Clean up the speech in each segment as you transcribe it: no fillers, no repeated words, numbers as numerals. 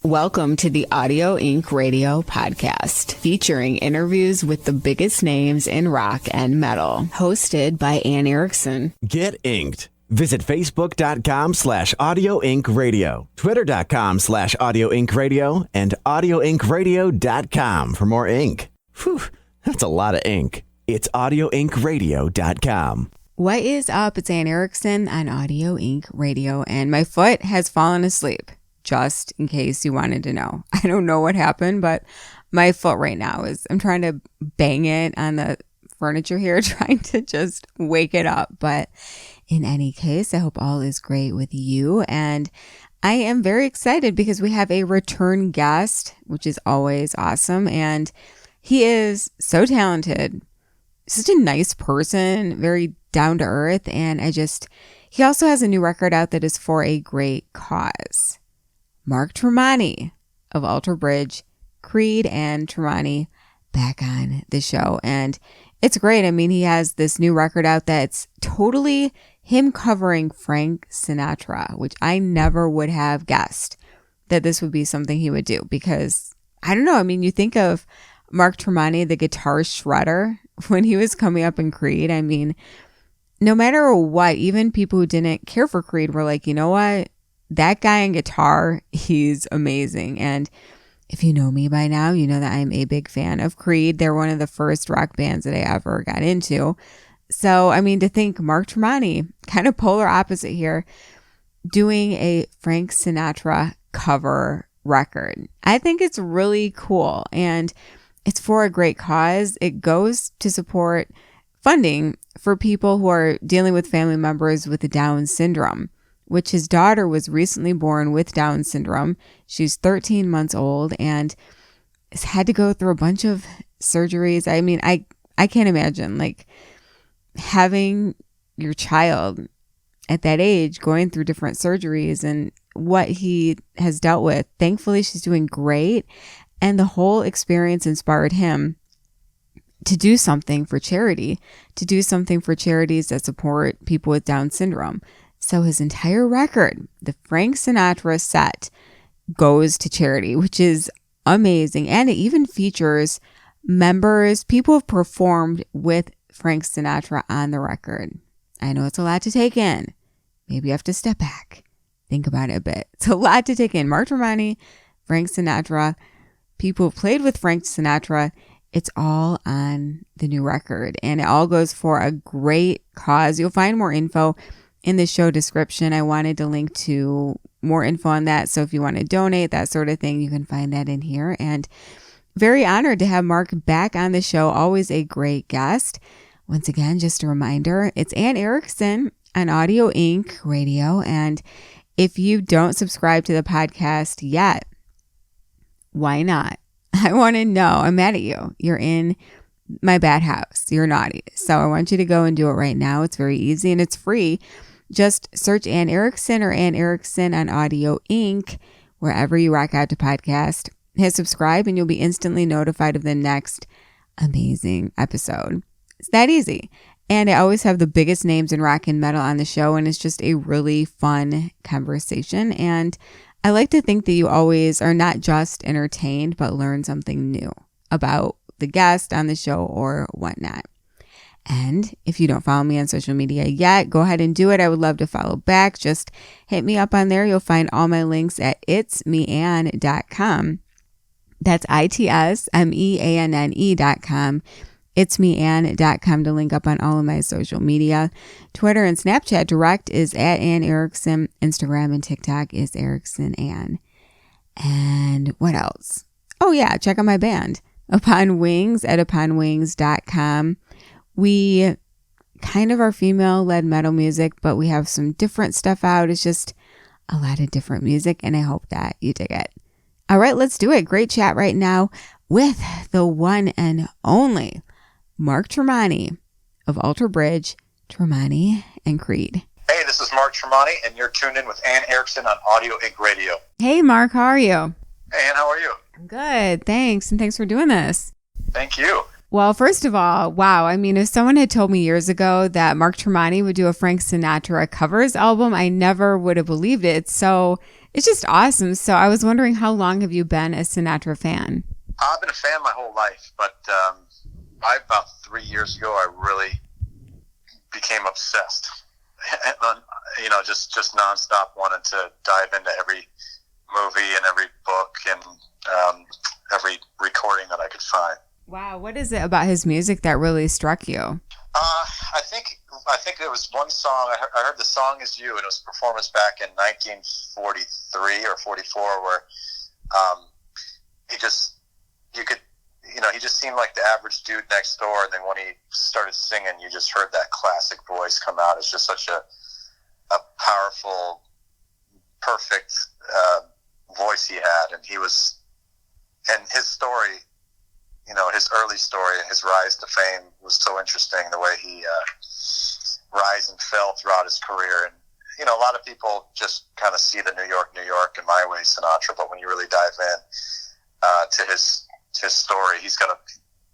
Welcome to the Audio Inc. Radio podcast, featuring interviews with the biggest names in rock and metal. Hosted by Anne Erickson. Get inked. Visit Facebook.com/Audio Inc. Radio, Twitter.com/Audio Inc. Radio, and AudioIncRadio.com for more ink. Whew, that's a lot of ink. It's AudioIncRadio.com. What is up? It's Anne Erickson on Audio Inc. Radio, and my foot has fallen asleep, just in case you wanted to know. I don't know what happened, but my foot right now I'm trying to bang it on the furniture here, trying to just wake it up. But in any case, I hope all is great with you. And I am very excited because we have a return guest, which is always awesome. And he is so talented, such a nice person, very down to earth. And he also has a new record out that is for a great cause. Mark Tremonti of Alter Bridge, Creed, and Tremonti back on the show. And it's great. I mean, he has this new record out that's totally him covering Frank Sinatra, which I never would have guessed that this would be something he would do, because I don't know. I mean, you think of Mark Tremonti, the guitar shredder, when he was coming up in Creed. I mean, no matter what, even people who didn't care for Creed were like, you know what? That guy on guitar, he's amazing. And if you know me by now, you know that I'm a big fan of Creed. They're one of the first rock bands that I ever got into. So, I mean, to think Mark Tremonti, kind of polar opposite here, doing a Frank Sinatra cover record. I think it's really cool, and it's for a great cause. It goes to support funding for people who are dealing with family members with Down syndrome, which his daughter was recently born with Down syndrome. She's 13 months old and has had to go through a bunch of surgeries. I mean, I can't imagine like having your child at that age going through different surgeries and what he has dealt with. Thankfully, she's doing great. And the whole experience inspired him to do something for charity, to do something for charities that support people with Down syndrome. So his entire record, the Frank Sinatra set, goes to charity, which is amazing. And it even features members, people have performed with Frank Sinatra on the record. I know it's a lot to take in. Maybe you have to step back, think about it a bit. It's a lot to take in. Mark Tremonti, Frank Sinatra, people who played with Frank Sinatra. It's all on the new record, and it all goes for a great cause. You'll find more info in the show description. I wanted to link to more info on that. So if you want to donate, that sort of thing, you can find that in here. And very honored to have Mark back on the show. Always a great guest. Once again, just a reminder, it's Anne Erickson on Audio Inc. Radio. And if you don't subscribe to the podcast yet, why not? I want to know. I'm mad at you. You're in my bad house. You're naughty. So I want you to go and do it right now. It's very easy and it's free. Just search Anne Erickson or Anne Erickson on Audio Inc. wherever you rock out to podcast. Hit subscribe and you'll be instantly notified of the next amazing episode. It's that easy. And I always have the biggest names in rock and metal on the show, and it's just a really fun conversation. And I like to think that you always are not just entertained, but learn something new about the guest on the show or whatnot. And if you don't follow me on social media yet, go ahead and do it. I would love to follow back. Just hit me up on there. You'll find all my links at itsmeanne.com. That's itsmeanne.com. itsmeanne.com to link up on all of my social media. Twitter and Snapchat direct is at Anne Erickson. Instagram and TikTok is Erickson Anne. And what else? Oh yeah, check out my band, Upon Wings, at uponwings.com. We kind of are female-led metal music, but we have some different stuff out. It's just a lot of different music, and I hope that you dig it. All right, let's do it. Great chat right now with the one and only Mark Tremonti of Alter Bridge, Tremonti, and Creed. Hey, this is Mark Tremonti, and you're tuned in with Anne Erickson on Audio Inc. Radio. Hey, Mark, how are you? Hey, Anne, how are you? I'm good, thanks, and thanks for doing this. Thank you. Well, first of all, wow. I mean, if someone had told me years ago that Mark Tremonti would do a Frank Sinatra covers album, I never would have believed it. It's It's just awesome. So I was wondering, how long have you been a Sinatra fan? I've been a fan my whole life, but about 3 years ago, I really became obsessed. And, just nonstop wanted to dive into every movie and every book and every recording that I could find. Wow, what is it about his music that really struck you? I think it was one song. I heard "The Song Is You," and it was a performance back in 1943 or 44, where he just he just seemed like the average dude next door. And then when he started singing, you just heard that classic voice come out. It's just such a powerful, perfect voice he had, and his story. His early story and his rise to fame was so interesting, the way he rise and fell throughout his career. And, a lot of people just kind of see the New York and My Way Sinatra, but when you really dive in to his story, he's got a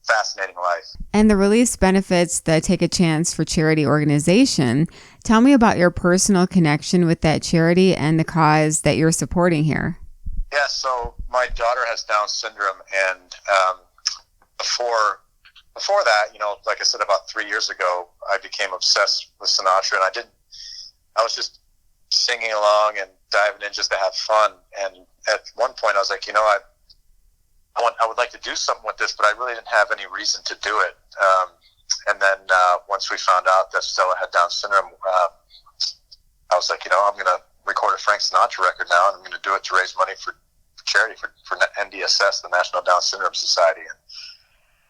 fascinating life. And the release benefits the Take a Chance for Charity organization. Tell me about your personal connection with that charity and the cause that you're supporting here. Yeah, so my daughter has Down syndrome, and before that, like I said, about 3 years ago, I became obsessed with Sinatra, and I was just singing along and diving in just to have fun. And at one point, I was like, I would like to do something with this, but I really didn't have any reason to do it. And then once we found out that Stella had Down syndrome, I was like, I'm going to record a Frank Sinatra record now, and I'm going to do it to raise money for charity for NDSS, the National Down Syndrome Society. And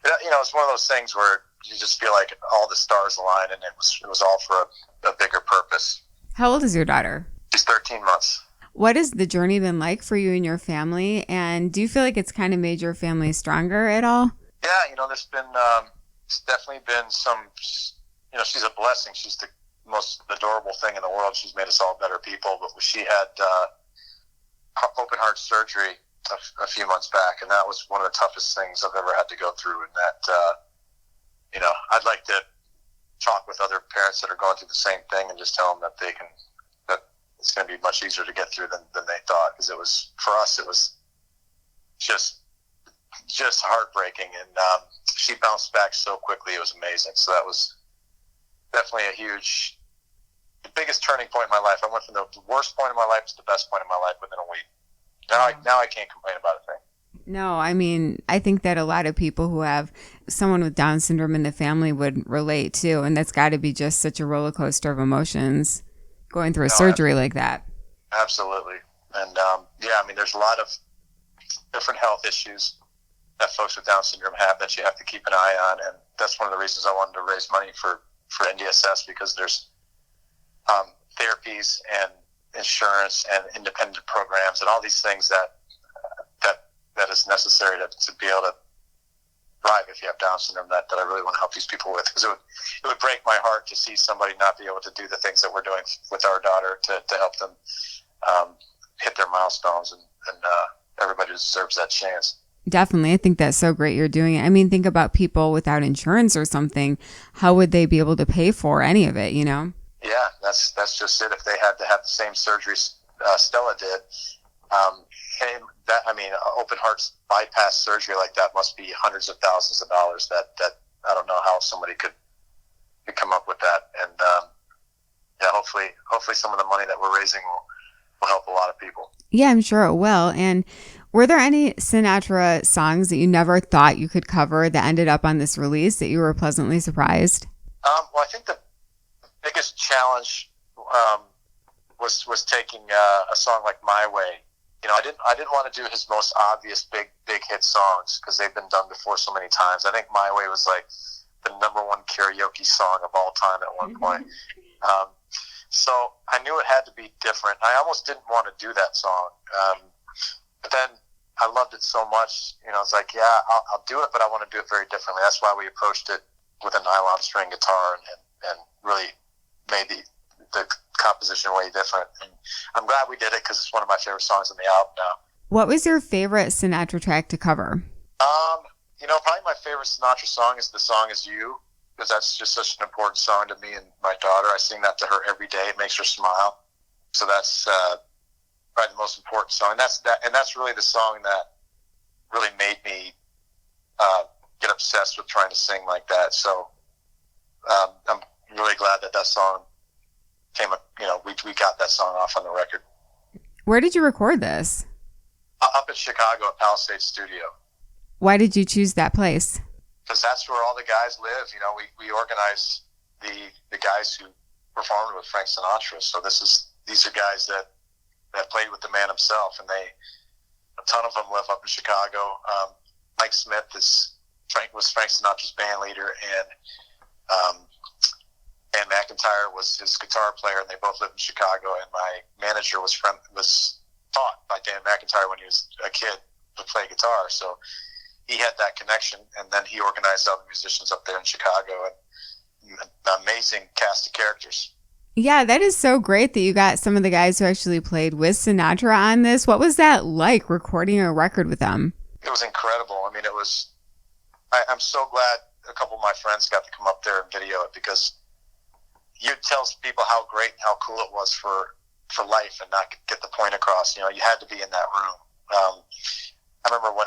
it's one of those things where you just feel like all the stars aligned, and it was all for a bigger purpose. How old is your daughter? She's 13 months. What has the journey been like for you and your family? And do you feel like it's kind of made your family stronger at all? Yeah, there's been, it's definitely been some, she's a blessing. She's the most adorable thing in the world. She's made us all better people. But she had open heart surgery a few months back, and that was one of the toughest things I've ever had to go through. And that, I'd like to talk with other parents that are going through the same thing and just tell them that that it's going to be much easier to get through than they thought. Because for us, it was just heartbreaking. And she bounced back so quickly. It was amazing. So that was definitely the biggest turning point in my life. I went from the worst point in my life to the best point in my life within a week. Now I can't complain about a thing. No, I mean, I think that a lot of people who have someone with Down syndrome in the family would relate too. And that's got to be just such a roller coaster of emotions going through a surgery like that. Absolutely. And there's a lot of different health issues that folks with Down syndrome have that you have to keep an eye on. And that's one of the reasons I wanted to raise money for NDSS, because there's therapies and insurance and independent programs and all these things that is necessary to be able to thrive if you have Down syndrome, that I really want to help these people with. Because it would break my heart to see somebody not be able to do the things that we're doing with our daughter to help them hit their milestones, and everybody deserves that chance. Definitely. I think that's so great you're doing it. I mean, think about people without insurance or something. How would they be able to pay for any of it, Yeah, that's just it. If they had to have the same surgery Stella did, open heart bypass surgery like that must be hundreds of thousands of dollars. That I don't know how somebody could come up with that. And hopefully some of the money that we're raising will help a lot of people. Yeah, I'm sure it will. And were there any Sinatra songs that you never thought you could cover that ended up on this release that you were pleasantly surprised? Well, I think the biggest challenge was taking a song like My Way. I didn't want to do his most obvious big hit songs, because they've been done before so many times. I think My Way was like the number one karaoke song of all time at one point. So I knew it had to be different. I almost didn't want to do that song, but then I loved it so much. It's like, yeah, I'll do it, but I want to do it very differently. That's why we approached it with a nylon string guitar and really made the composition way different. And I'm glad we did it, because it's one of my favorite songs on the album now. What was your favorite Sinatra track to cover? Probably my favorite Sinatra song is "The Song Is You," because that's just such an important song to me and my daughter. I sing that to her every day. It makes her smile. So that's probably the most important song, and that's really the song that really made me get obsessed with trying to sing like that. So I'm really glad that song came up. We got that song off on the record. Where did you record this? Up in Chicago at Palisade Studio. Why did you choose that place? Because that's where all the guys live. We organize the guys who performed with Frank Sinatra. So these are guys that played with the man himself, and a ton of them live up in Chicago. Mike Smith was Frank Sinatra's band leader, and Anne McIntyre was his guitar player, and they both lived in Chicago. And my manager was taught by Dan McIntyre when he was a kid to play guitar, so he had that connection. And then he organized all the musicians up there in Chicago, and an amazing cast of characters. Yeah, that is so great that you got some of the guys who actually played with Sinatra on this. What was that like, recording a record with them? It was incredible. I mean, I'm so glad a couple of my friends got to come up there and video it, because you tell people how great and how cool it was for life and not get the point across. You had to be in that room. I remember when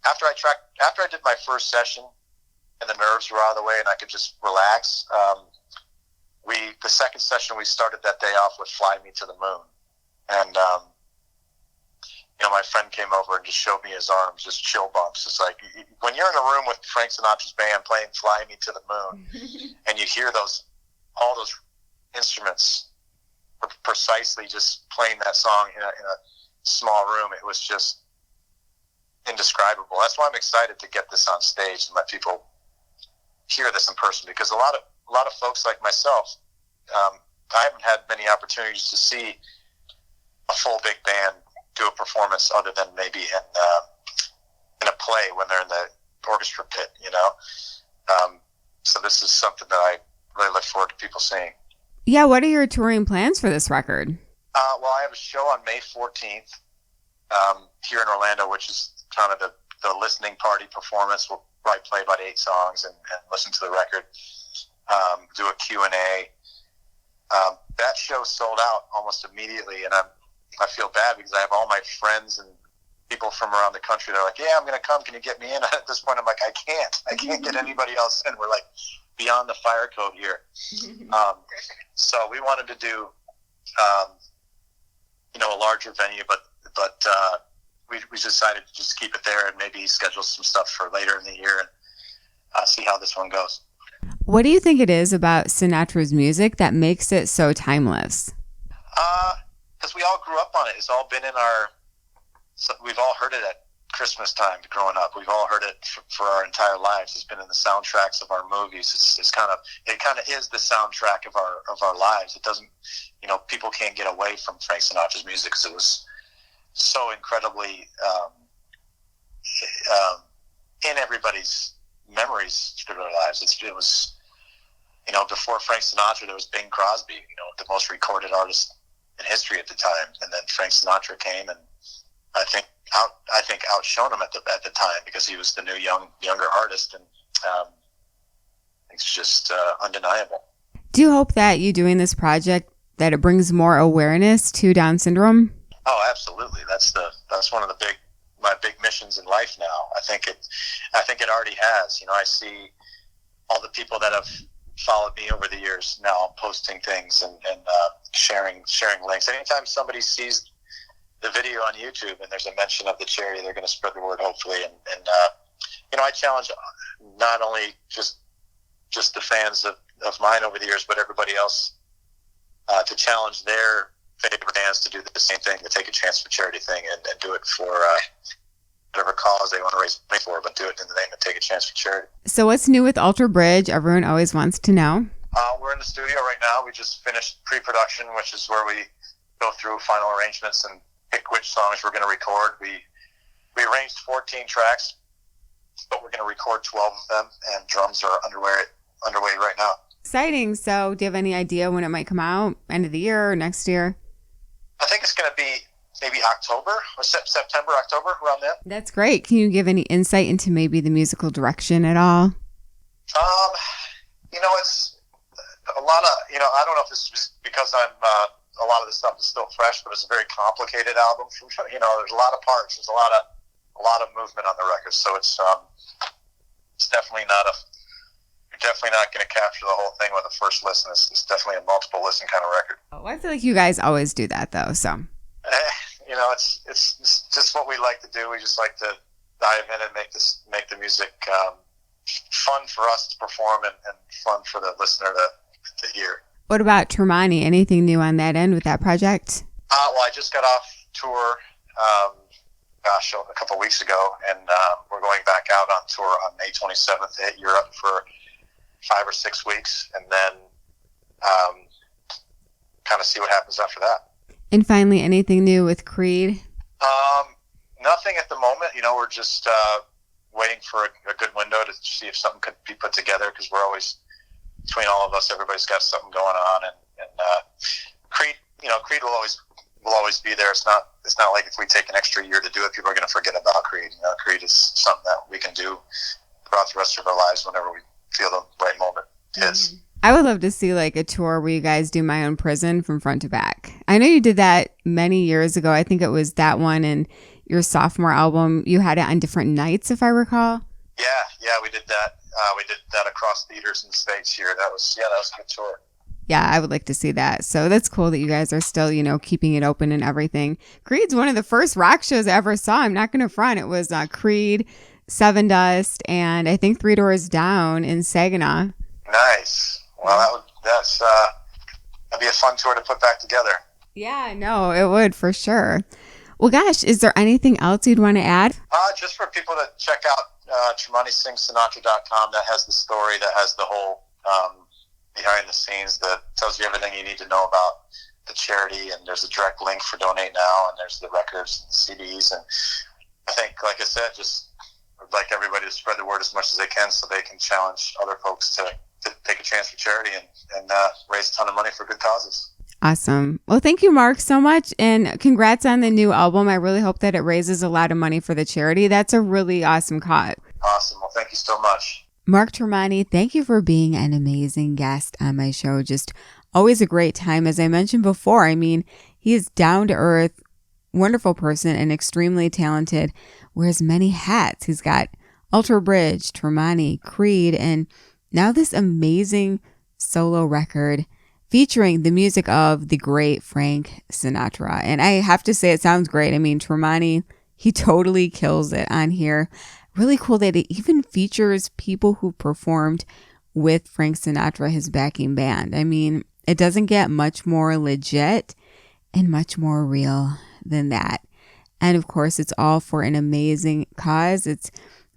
after I did my first session and the nerves were out of the way and I could just relax, the second session we started that day off with Fly Me to the Moon. And, my friend came over and just showed me his arms, just chill bumps. It's like, when you're in a room with Frank Sinatra's band playing Fly Me to the Moon and you hear all those instruments precisely just playing that song in a small room, it was just indescribable. That's why I'm excited to get this on stage and let people hear this in person, because a lot of folks like myself, I haven't had many opportunities to see a full big band do a performance other than maybe in a play when they're in the orchestra pit, so this is something that I really look forward to people seeing. Yeah, what are your touring plans for this record? Well, I have a show on May 14th here in Orlando, which is kind of the listening party performance. We'll probably play about 8 songs and listen to the record, do a Q&A. That show sold out almost immediately, and I feel bad because I have all my friends and people from around the country. They're like, yeah, I'm going to come. Can you get me in? At this point, I'm like, I can't get anybody else in. We're like beyond the fire code here. So we wanted to do, a larger venue, but we decided to just keep it there and maybe schedule some stuff for later in the year and see how this one goes. What do you think it is about Sinatra's music that makes it so timeless? Because we all grew up on it. It's all been we've all heard it at Christmas time growing up. We've all heard it for our entire lives. It's been in the soundtracks of our movies. It kind of is the soundtrack of our lives. It doesn't, people can't get away from Frank Sinatra's music because it was so incredibly in everybody's memories through their lives. It was, before Frank Sinatra, there was Bing Crosby, the most recorded artist in history at the time, and then Frank Sinatra came, and I think outshone him at the time because he was the new younger artist, and it's just undeniable. Do you hope that you doing this project that it brings more awareness to Down syndrome? Oh, absolutely. That's one of my big missions in life now. I think it already has. I see all the people that have followed me over the years now posting things and sharing links. Anytime somebody sees the video on YouTube and there's a mention of the charity, they're going to spread the word, hopefully. And I challenge not only just the fans of mine over the years, but everybody else to challenge their favorite bands to do the same thing, to take a chance for charity thing and do it for whatever cause they want to raise money for, but do it in the name of Take a Chance for Charity. So what's new with Ultra Bridge? Everyone always wants to know. We're in the studio right now. We just finished pre-production, which is where we go through final arrangements and pick which songs we're going to record. We arranged 14 tracks, but we're going to record 12 of them, and drums are underway right now. Exciting. So do you have any idea when it might come out? End of the year or next year? I think it's going to be maybe October or September, October, around then. That's great. Can you give any insight into maybe the musical direction at all? It's a lot of, I don't know if this is because I'm a lot of the stuff is still fresh, but it's a very complicated album. There's a lot of parts. There's a lot of movement on the record, so it's definitely not you're definitely not going to capture the whole thing with a first listen. It's definitely a multiple listen kind of record. Oh, I feel like you guys always do that though. So, it's just what we like to do. We just like to dive in and make the music fun for us to perform and fun for the listener to hear. What about Tremonti? Anything new on that end with that project? Well, I just got off tour, a couple of weeks ago, and we're going back out on tour on May 27th to hit Europe for 5 or 6 weeks, and then kind of see what happens after that. And finally, anything new with Creed? Nothing at the moment. We're just waiting for a good window to see if something could be put together, because we're always, between all of us, everybody's got something going on, and Creed, Creed will always be there. It's not like if we take an extra year to do it, people are going to forget about Creed. Creed is something that we can do throughout the rest of our lives whenever we feel the right moment is. I would love to see like a tour where you guys do My Own Prison from front to back. I know you did that many years ago. I think it was that one and your sophomore album. You had it on different nights, if I recall. Yeah, we did that. We did that across theaters in the States here. That was a good tour. Yeah, I would like to see that. So that's cool that you guys are still, keeping it open and everything. Creed's one of the first rock shows I ever saw. I'm not going to front. It was Creed, Seven Dust, and I think Three Doors Down in Saginaw. Nice. Well, that'd be a fun tour to put back together. Yeah, no, it would for sure. Well, gosh, is there anything else you'd want to add? Just for people to check out TremontiSingsSinatra.com. That has the story, that has the whole behind the scenes, that tells you everything you need to know about the charity, and there's a direct link for Donate Now, and there's the records and the CDs, and I think, like I said, just would like everybody to spread the word as much as they can so they can challenge other folks to take a chance for charity and raise a ton of money for good causes. Awesome. Well, thank you, Mark, so much. And congrats on the new album. I really hope that it raises a lot of money for the charity. That's a really awesome cause. Awesome. Well, thank you so much. Mark Tremonti, thank you for being an amazing guest on my show. Just always a great time. As I mentioned before, he is down to earth, wonderful person, and extremely talented. Wears many hats. He's got Ultra Bridge, Tremonti, Creed, and now this amazing solo record featuring the music of the great Frank Sinatra. And I have to say, it sounds great. Tremonti, he totally kills it on here. Really cool that it even features people who performed with Frank Sinatra, his backing band. It doesn't get much more legit and much more real than that. And of course, it's all for an amazing cause. It's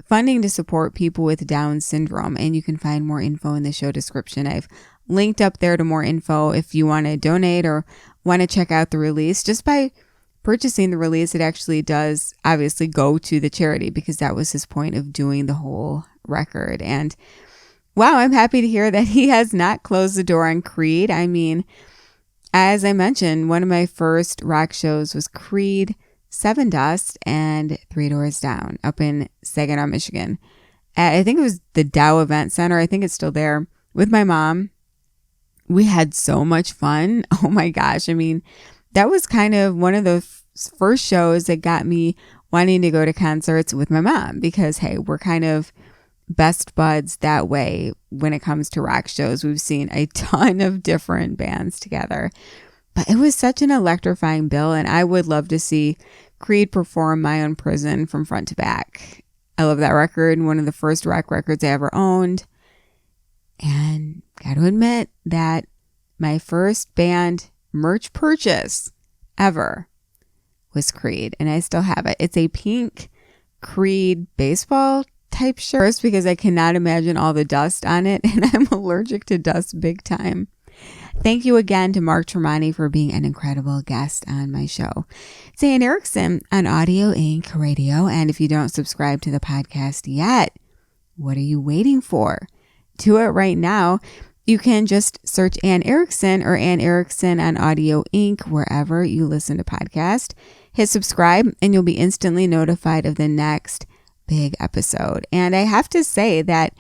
funding to support people with Down syndrome. And you can find more info in the show description. I've linked up there to more info if you want to donate or want to check out the release. Just by purchasing the release, it actually does obviously go to the charity, because that was his point of doing the whole record. And wow, I'm happy to hear that he has not closed the door on Creed. As I mentioned, one of my first rock shows was Creed, Seven Dust, and Three Doors Down up in Saginaw, Michigan. I think it was the Dow Event Center. I think it's still there, with my mom. We had so much fun. Oh my gosh. That was kind of one of the first shows that got me wanting to go to concerts with my mom, because, hey, we're kind of best buds that way when it comes to rock shows. We've seen a ton of different bands together, but it was such an electrifying bill, and I would love to see Creed perform My Own Prison from front to back. I love that record, one of the first rock records I ever owned. And got to admit that my first band merch purchase ever was Creed, and I still have it. It's a pink Creed baseball type shirt, because I cannot imagine all the dust on it, and I'm allergic to dust big time. Thank you again to Mark Tremonti for being an incredible guest on my show. It's Anne Erickson on Audio Inc. Radio, and if you don't subscribe to the podcast yet, what are you waiting for? Do it right now. You can just search Anne Erickson or Anne Erickson on Audio Inc. wherever you listen to podcasts. Hit subscribe, and you'll be instantly notified of the next big episode. And I have to say that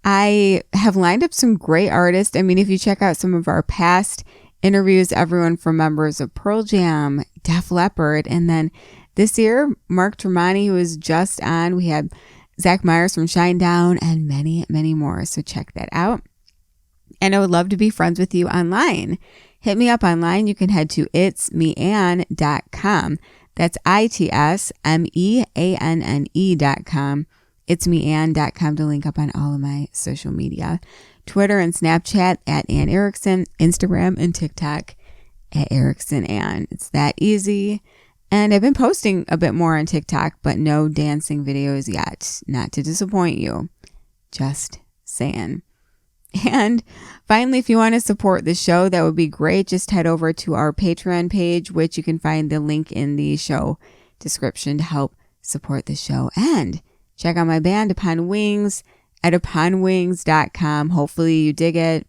I have lined up some great artists. If you check out some of our past interviews everyone from members of Pearl Jam, Def Leppard, and then this year, Mark Tremonti, who was just on. We had Zach Myers from Shinedown and many, many more. So check that out. And I would love to be friends with you online. Hit me up online. You can head to itsmeanne.com. That's itsmeanne.com. Itsmeanne.com to link up on all of my social media. Twitter and Snapchat at Anne Erickson. Instagram and TikTok at Erickson Anne. It's that easy. And I've been posting a bit more on TikTok, but no dancing videos yet. Not to disappoint you. Just saying. And finally, if you want to support the show, that would be great. Just head over to our Patreon page, which you can find the link in the show description to help support the show. And check out my band, Upon Wings, at uponwings.com. Hopefully you dig it.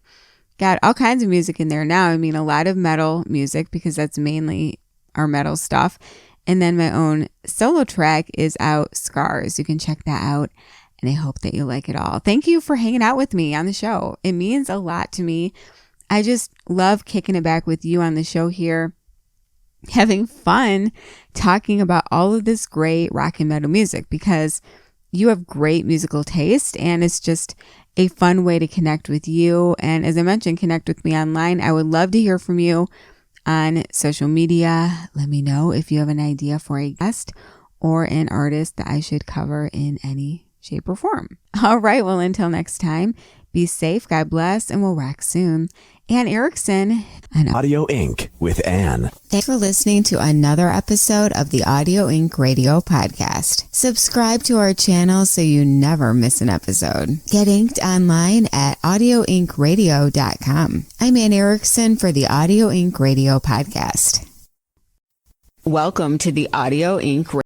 Got all kinds of music in there now. I mean, a lot of metal music because that's mainly our metal stuff. And then my own solo track is out, Scars. You can check that out. And I hope that you like it all. Thank you for hanging out with me on the show. It means a lot to me. I just love kicking it back with you on the show here, having fun talking about all of this great rock and metal music because you have great musical taste and it's just a fun way to connect with you. And as I mentioned, connect with me online. I would love to hear from you on social media. Let me know if you have an idea for a guest or an artist that I should cover in any shape or form. All right. Well, until next time, be safe. God bless, and we'll rock soon. Anne Erickson on Audio Inc. with Anne. Thanks for listening to another episode of the Audio Inc. Radio Podcast. Subscribe to our channel so you never miss an episode. Get inked online at audioinkradio.com. I'm Anne Erickson for the Audio Inc. Radio Podcast. Welcome to the Audio Inc.